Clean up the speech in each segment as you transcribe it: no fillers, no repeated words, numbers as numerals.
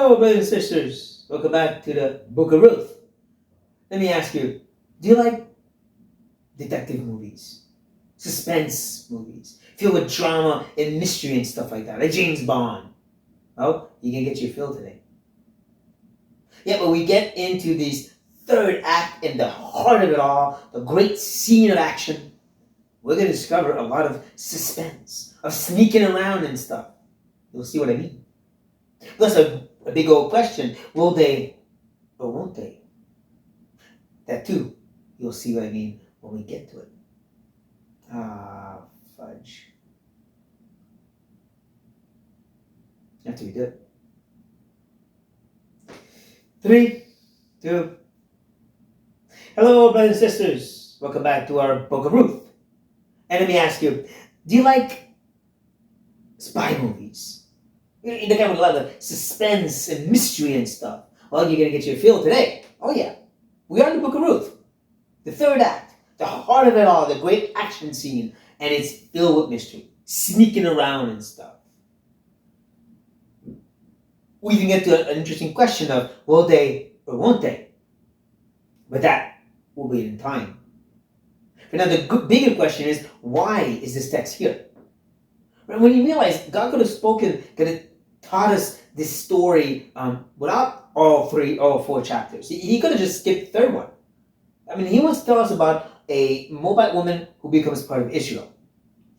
Hello, brothers and sisters. Welcome back to the Book of Ruth. Let me ask you, do you like detective movies? Suspense movies? Filled with drama and mystery and stuff like that, like James Bond? Well, you can get your fill today. Yeah, but we get into this third act in the heart of it all, the great scene of action. We're going to discover a lot of suspense, of sneaking around and stuff. You'll see what I mean. Plus a big old question, will they or won't they? That too, you'll see what I mean when we get to it. Ah, fudge. After we do it. 3, 2. Hello, brothers and sisters. Welcome back to our Book of Ruth. And let me ask you, do you like spy movies? You know, kind with a lot of suspense and mystery and stuff. Well, you're going to get your fill today. Oh yeah, we are in the Book of Ruth. The third act, the heart of it all, the great action scene. And it's filled with mystery, sneaking around and stuff. We even get to an interesting question of, will they or won't they? But that will be in time. But now the bigger question is, why is this text here? When you realize God could have spoken, could have taught us this story without all 4 chapters. He could have just skipped the third one. I mean, he wants to tell us about a Moabite woman who becomes part of Israel.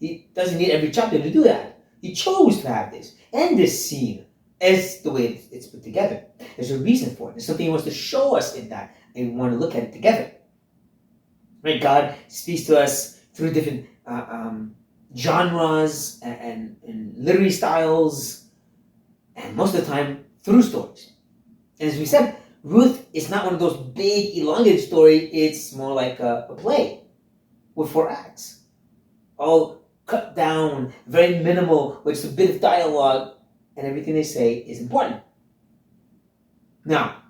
He doesn't need every chapter to do that. He chose to have this and this scene as the way it's put together. There's a reason for it. There's something he wants to show us in that, and we want to look at it together. Right? God speaks to us through different genres and literary styles, and most of the time through stories. And as we said, Ruth is not one of those big elongated stories. It's more like a play with 4 acts, all cut down, very minimal, with just a bit of dialogue, and everything they say is important. Now,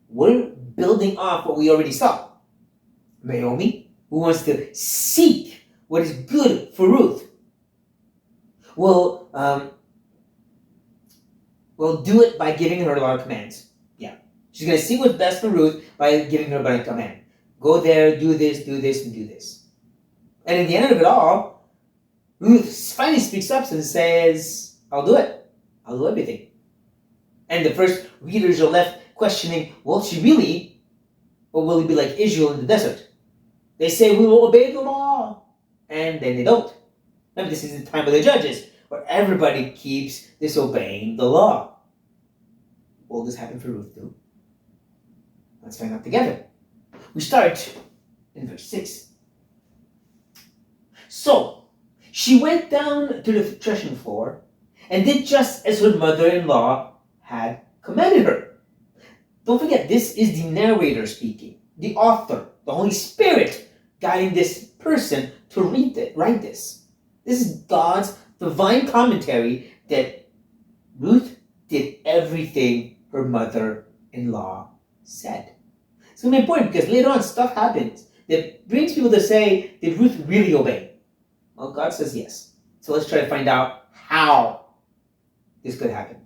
we're building off what we already saw. Naomi, who wants to seek what is good for Ruth, will do it by giving her a lot of commands. Yeah. She's going to see what's best for Ruth by giving her a command. Go there, do this, and do this. And at the end of it all, Ruth finally speaks up and says, I'll do it. I'll do everything. And the first readers are left questioning, will she really? Or will he be like Israel in the desert? They say, we will obey the law. And then they don't. Remember, this is the time of the judges, where everybody keeps disobeying the law. Will this happen for Ruth too? Let's find out together. We start in verse 6. So, she went down to the threshing floor and did just as her mother-in-law had commanded her. Don't forget, this is the narrator speaking, the author, the Holy Spirit guiding this person to write this. This is God's divine commentary that Ruth did everything her mother-in-law said. It's going to be important because later on stuff happens that brings people to say, did Ruth really obey? Well, God says yes. So let's try to find out how this could happen.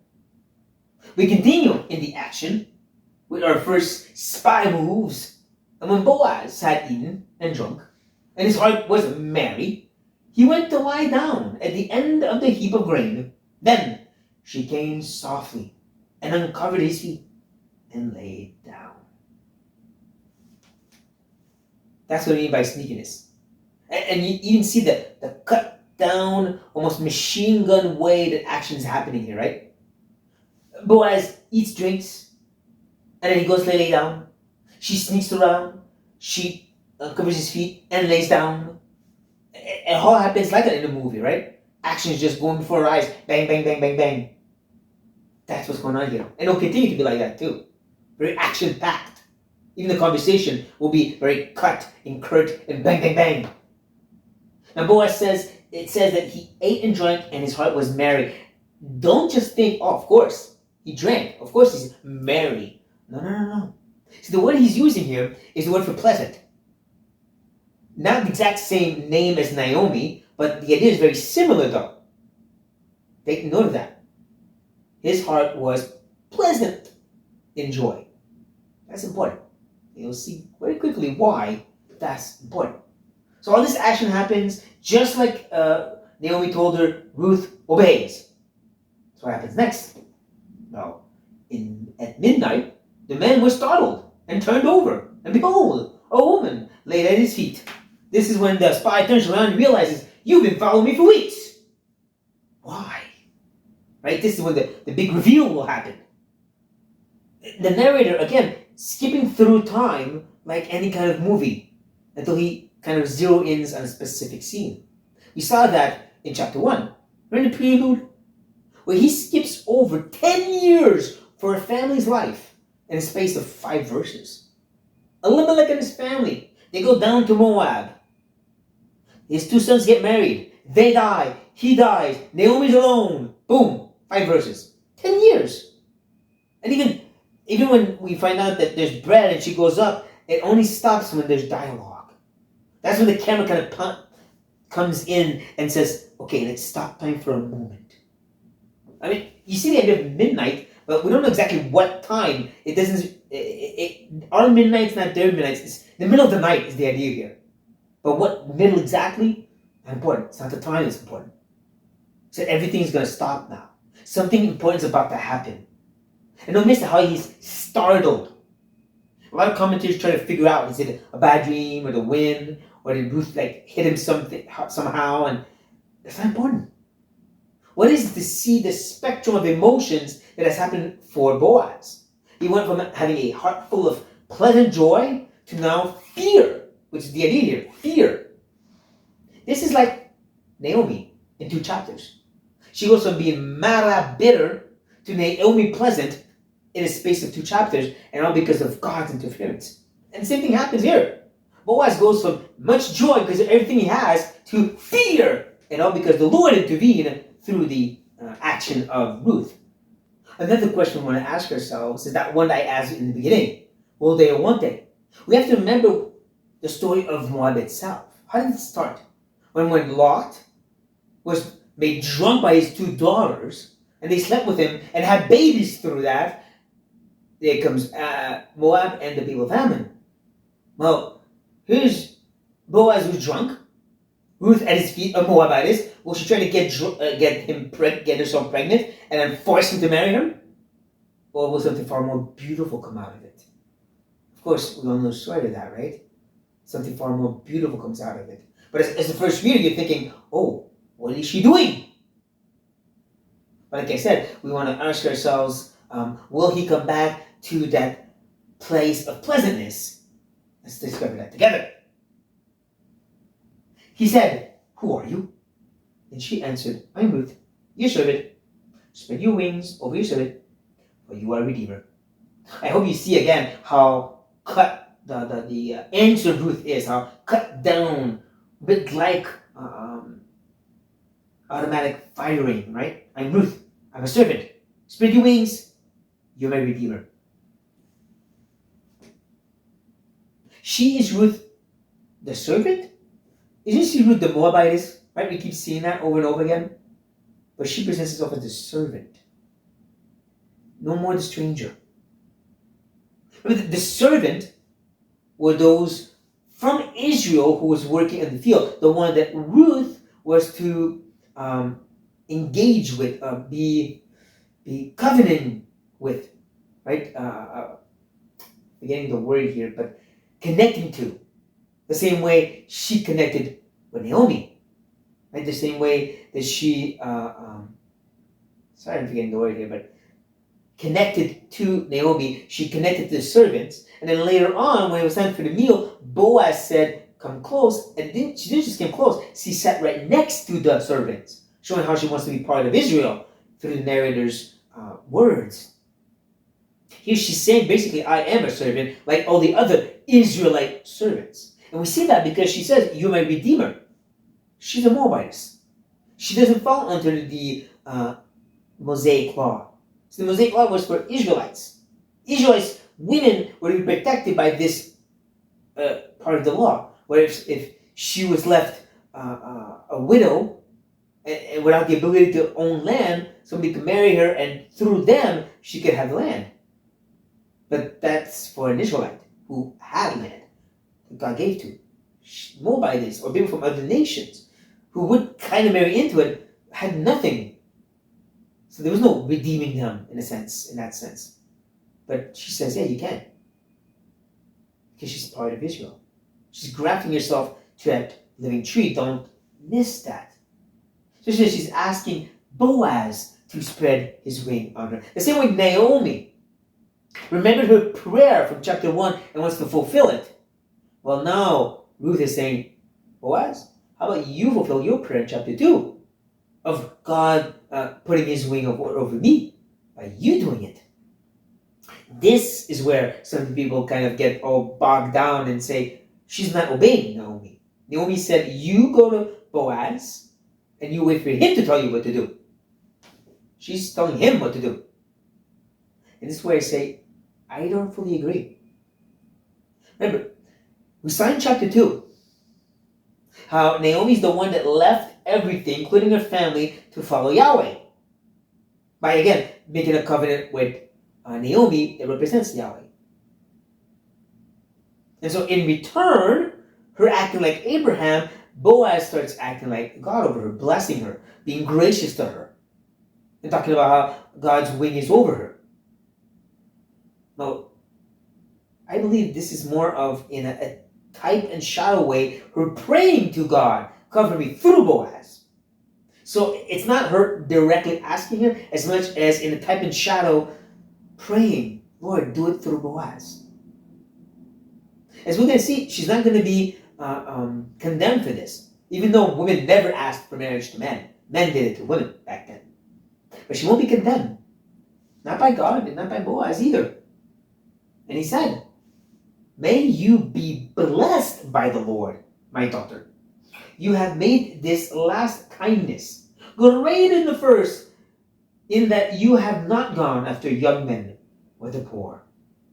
We continue in the action with our first spy moves. And when Boaz had eaten and drunk, and his heart was merry, he went to lie down at the end of the heap of grain. Then she came softly and uncovered his feet and lay down. That's what I mean by sneakiness. And you even see the cut down, almost machine gun way that action is happening here, right? Boaz eats, drinks, and then he goes to lay down. She sneaks around. She covers his feet and lays down. It all happens like that in the movie, right? Action is just going before our eyes. Bang, bang, bang, bang, bang. That's what's going on here. And it'll continue to be like that too. Very action-packed. Even the conversation will be very cut and curt and bang, bang, bang. Now Boaz says, it says that he ate and drank and his heart was merry. Don't just think, oh, of course, he drank. Of course he's merry. No. See, the word he's using here is the word for pleasant. Not the exact same name as Naomi, but the idea is very similar though. Take note of that. His heart was pleasant in joy. That's important. You'll see very quickly why that's important. So all this action happens just like Naomi told her, Ruth obeys. So what happens next? Well, at midnight, the man was startled and turned over. And behold, a woman laid at his feet. This is when the spy turns around and realizes, you've been following me for weeks. Why? Right? This is when the big reveal will happen. The narrator, again, skipping through time like any kind of movie until he kind of zero ins on a specific scene. We saw that in chapter 1. Remember the prelude? Where he skips over 10 years for a family's life in a space of 5 verses. Elimelech and his family, they go down to Moab. His 2 sons get married. They die. He dies. Naomi's alone. Boom. 5 verses. 10 years. And even when we find out that there's bread and she goes up, it only stops when there's dialogue. That's when the camera kind of comes in and says, okay, let's stop time for a moment. I mean, you see the idea of midnight, but we don't know exactly what time. It doesn't, our midnight's not their midnight. It's the middle of the night is the idea here. But what middle exactly? Not important. It's not the time that's important. So everything's going to stop now. Something important is about to happen. And don't miss how he's startled. A lot of commentators try to figure out, is it a bad dream or the wind? Or did Ruth hit him somehow? And it's not important. What is to see the spectrum of emotions that has happened for Boaz? He went from having a heart full of pleasant joy to now fear, which is the idea here, fear. This is like Naomi in 2 chapters. She goes from being Mara bitter to Naomi pleasant in a space of 2 chapters, and all because of God's interference. And the same thing happens here. Boaz goes from much joy because of everything he has to fear, and all because the Lord intervened through the action of Ruth. Another question we want to ask ourselves is that one that I asked in the beginning. Will they or won't they? We have to remember the story of Moab itself. How did it start? When Lot was made drunk by his 2 daughters, and they slept with him and had babies through that, there comes Moab and the people of Ammon. Well, here's Boaz who's drunk. Ruth at his feet, a Moabitess. Will she try to get herself pregnant and then force him to marry her? Or will something far more beautiful come out of it? Of course, we all know the story of that, right? Something far more beautiful comes out of it. But as the first reader, you're thinking, oh, what is she doing? But like I said, we want to ask ourselves, will he come back to that place of pleasantness? Let's discover that together. He said, who are you? And she answered, I'm Ruth, your servant. Spread your wings over your servant, for you are a redeemer. I hope you see again how cut the answer of Ruth is, how cut down, a bit like automatic firing, right? I'm Ruth, I'm a servant. Spread your wings, you're my redeemer. She is Ruth, the servant? Isn't she Ruth the Moabitess? Right? We keep seeing that over and over again. But she presents herself as the servant. No more the stranger. The servant were those from Israel who was working in the field. The one that Ruth was to engage with, be covenanting with. Right? Forgetting the word here, but connecting to. The same way she connected with Naomi. Right? The same way that she, sorry I'm forgetting the word here, but connected to Naomi, she connected to the servants. And then later on, when it was time for the meal, Boaz said, come close. And she didn't just come close, she sat right next to the servants, showing how she wants to be part of Israel through the narrator's words. Here she's saying basically, I am a servant like all the other Israelite servants. And we see that because she says, you're my redeemer. She's a Moabitess. She doesn't fall under the Mosaic law. So the Mosaic law was for Israelites. Israelites, women were to be protected by this part of the law. Where if she was left a widow, and without the ability to own land, somebody could marry her, and through them, she could have land. But that's for an Israelite who had land that God gave to. Moabites or people from other nations who would kind of marry into it had nothing. So there was no redeeming them in that sense. But she says, yeah, you can. Because she's part of Israel. She's grafting herself to that living tree. Don't miss that. So she's asking Boaz to spread his wing on her. The same way Naomi remembered her prayer from chapter 1 and wants to fulfill it. Well, now Ruth is saying, Boaz, how about you fulfill your prayer in chapter 2 of God putting his wing over me by you doing it? This is where some people kind of get all bogged down and say, she's not obeying Naomi. Naomi said, you go to Boaz and you wait for him to tell you what to do. She's telling him what to do. And this is where I say, I don't fully agree. Remember, we saw in chapter 2 how Naomi's the one that left everything, including her family, to follow Yahweh. By, again, making a covenant with Naomi that represents Yahweh. And so in return, her acting like Abraham, Boaz starts acting like God over her, blessing her, being gracious to her, and talking about how God's wing is over her. Now, I believe this is more of, in a type and shadow way, her praying to God, cover me through Boaz. So it's not her directly asking him as much as in a type and shadow praying, Lord, do it through Boaz. As we're going to see, she's not going to be condemned for this, even though women never asked for marriage to men. Men did it to women back then. But she won't be condemned. Not by God and not by Boaz either. And he said, may you be blessed by the Lord, my daughter. You have made this last kindness great in the first, in that you have not gone after young men, whether poor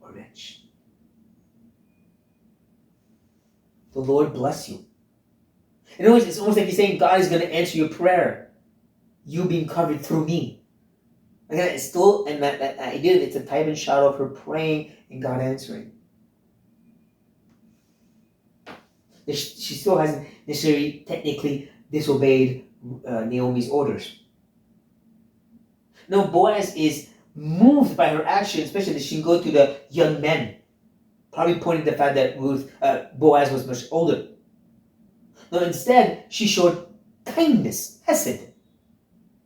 or rich. The Lord bless you. In other words, it's almost like he's saying God is going to answer your prayer. You being covered through me. Again, it's still, and that idea that it's a type and shadow of her praying and God answering. She still hasn't necessarily technically disobeyed Naomi's orders. No, Boaz is moved by her action, especially that she can go to the young men. Probably pointing to the fact that Boaz was much older. No, instead, she showed kindness, hesed.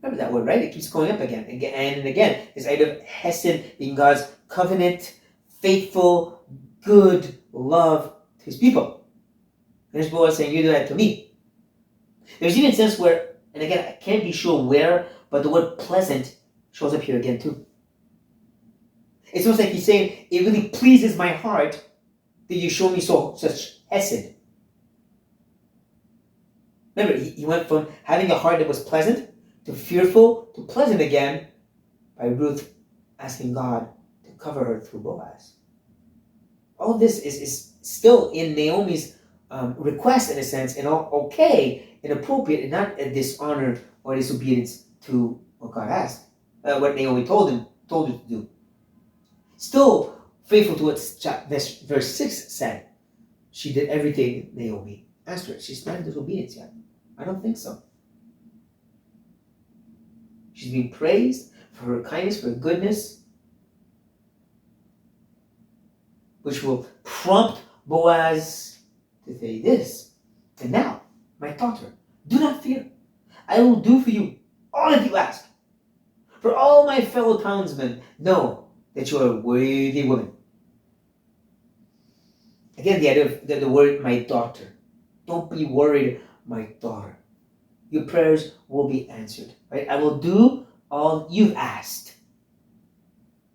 Remember that word, right? It keeps going up again and again. This idea of hesed being God's covenant, faithful, good love to his people. There's Boaz saying, you do that to me. There's even a sense where, and again, I can't be sure where, but the word pleasant shows up here again too. It's almost like he's saying, it really pleases my heart that you show me such hesed. Remember, he went from having a heart that was pleasant to fearful to pleasant again by Ruth asking God to cover her through Boaz. All of this is still in Naomi's request in a sense, and all okay and appropriate, and not a dishonor or disobedience to what God asked, what Naomi told her to do. Still faithful to what verse 6 said. She did everything Naomi asked her. She's not in disobedience yet. I don't think so. She's being praised for her kindness, for her goodness, which will prompt Boaz to say this. And now, my daughter, do not fear. I will do for you all that you ask. For all my fellow townsmen know that you are a worthy woman. Again, the idea of the word, my daughter. Don't be worried, my daughter. Your prayers will be answered. Right? I will do all you've asked.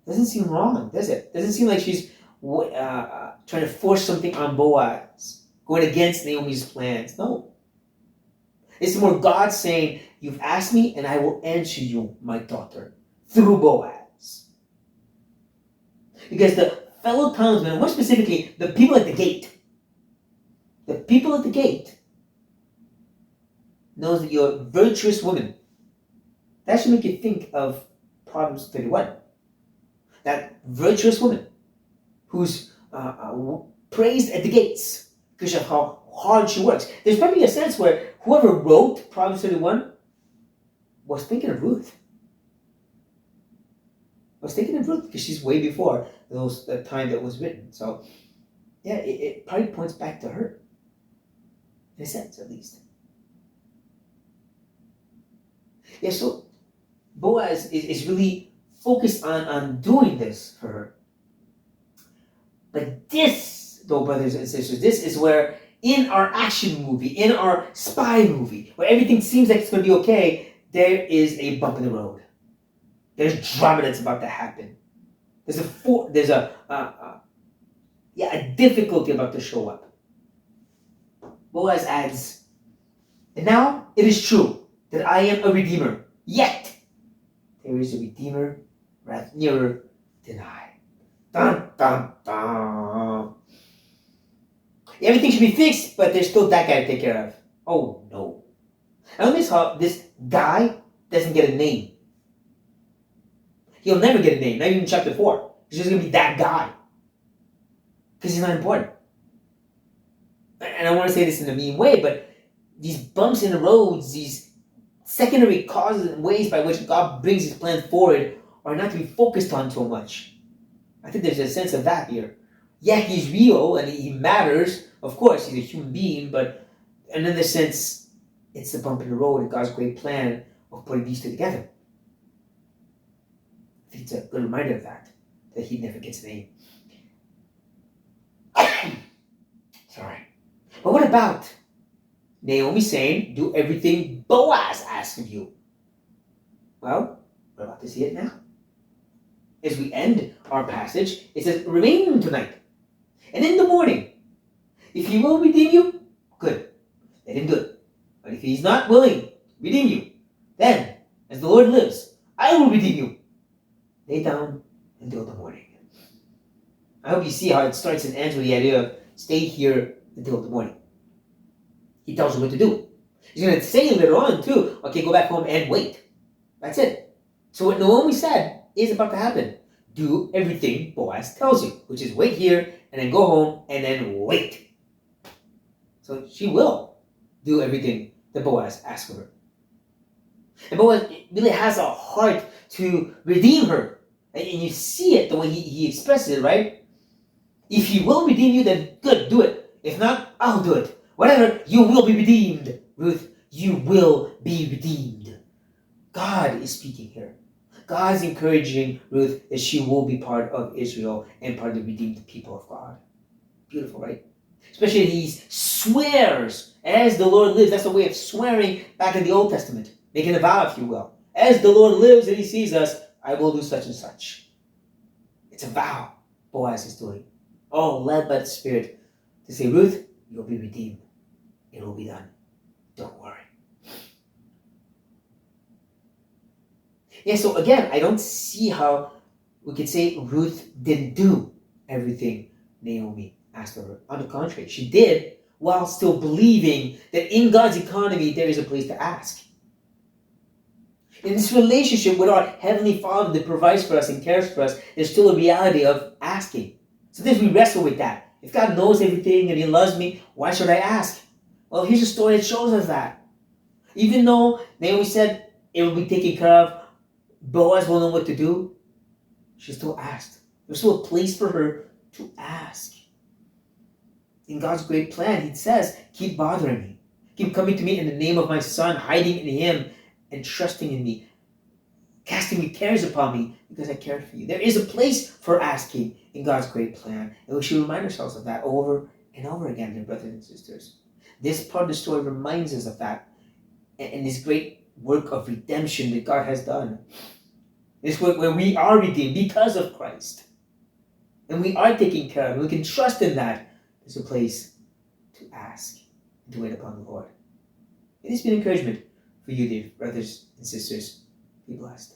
Doesn't seem wrong, does it? Doesn't seem like she's trying to force something on Boaz, going against Naomi's plans. No. It's more God saying, you've asked me and I will answer you, my daughter, through Boaz. Because the fellow townsmen, more specifically, the people at the gate, knows that you're a virtuous woman. That should make you think of Proverbs 31. That virtuous woman who's praised at the gates because of how hard she works. There's probably a sense where whoever wrote Proverbs 31 was thinking of Ruth. I was thinking of Ruth because she's way before the time that was written. So, yeah, it probably points back to her. In a sense, at least. Yeah, so Boaz is really focused on doing this for her. But this, though, brothers and sisters, this is where in our action movie, in our spy movie, where everything seems like it's going to be okay, there is a bump in the road. There's drama that's about to happen. There's a difficulty about to show up. Boaz adds, "And now it is true that I am a redeemer, yet there is a redeemer rather nearer than I." Dun, dun, dun. Everything should be fixed, but there's still that guy to take care of. Oh no. I notice how this guy doesn't get a name. He'll never get a name, not even in chapter 4. He's just going to be that guy. Because he's not important. And I want to say this in a mean way, but these bumps in the roads, these secondary causes and ways by which God brings his plan forward are not to be focused on so much. I think there's a sense of that here. Yeah, he's real and he matters. Of course, he's a human being, but in another sense, it's the bump in the road in God's great plan of putting these two together. I think it's a good reminder of that he never gets a name. Sorry. But what about Naomi saying, "Do everything Boaz asks of you"? Well, we're about to see it now. As we end our passage, it says, "Remain tonight, and in the morning, if he will redeem you, good, let him do it. But if he's not willing to redeem you, then, as the Lord lives, I will redeem you. Lay down until the morning." I hope you see how it starts and ends with the idea of stay here until the morning. He tells you what to do. He's going to say later on too, okay, go back home and wait. That's it. So what Naomi said is about to happen. Do everything Boaz tells you, which is wait here and then go home and then wait. So she will do everything that Boaz asks of her. And Boaz really has a heart to redeem her. And you see it the way he expresses it, right? If he will redeem you, then good, do it. If not, I'll do it. Whatever, you will be redeemed. Ruth, you will be redeemed. God is speaking here. God is encouraging Ruth that she will be part of Israel and part of the redeemed people of God. Beautiful, right? Especially he swears, as the Lord lives. That's a way of swearing back in the Old Testament. Making a vow, if you will. As the Lord lives and he sees us, I will do such and such. It's a vow Boaz is doing. All led by the Spirit to say, Ruth, you'll be redeemed. It will be done. Don't worry. Yeah, so again, I don't see how we could say Ruth didn't do everything Naomi asked of her. On the contrary, she did, while still believing that in God's economy there is a place to ask. In this relationship with our Heavenly Father that provides for us and cares for us, there's still a reality of asking. Sometimes we wrestle with that. If God knows everything and He loves me, why should I ask? Well, here's a story that shows us that. Even though Naomi said it will be taken care of, Boaz will know what to do, she still asked. There's still a place for her to ask. In God's great plan, He says, keep bothering me. Keep coming to me in the name of my Son, hiding in Him and trusting in me. Casting your cares upon me because I cared for you. There is a place for asking in God's great plan. And we should remind ourselves of that over and over again, dear brothers and sisters. This part of the story reminds us of that and this great work of redemption that God has done. This work where we are redeemed because of Christ. And we are taken care of. We can trust in that. There's a place to ask and to wait upon the Lord. It has been encouragement for you, dear brothers and sisters. Be blessed.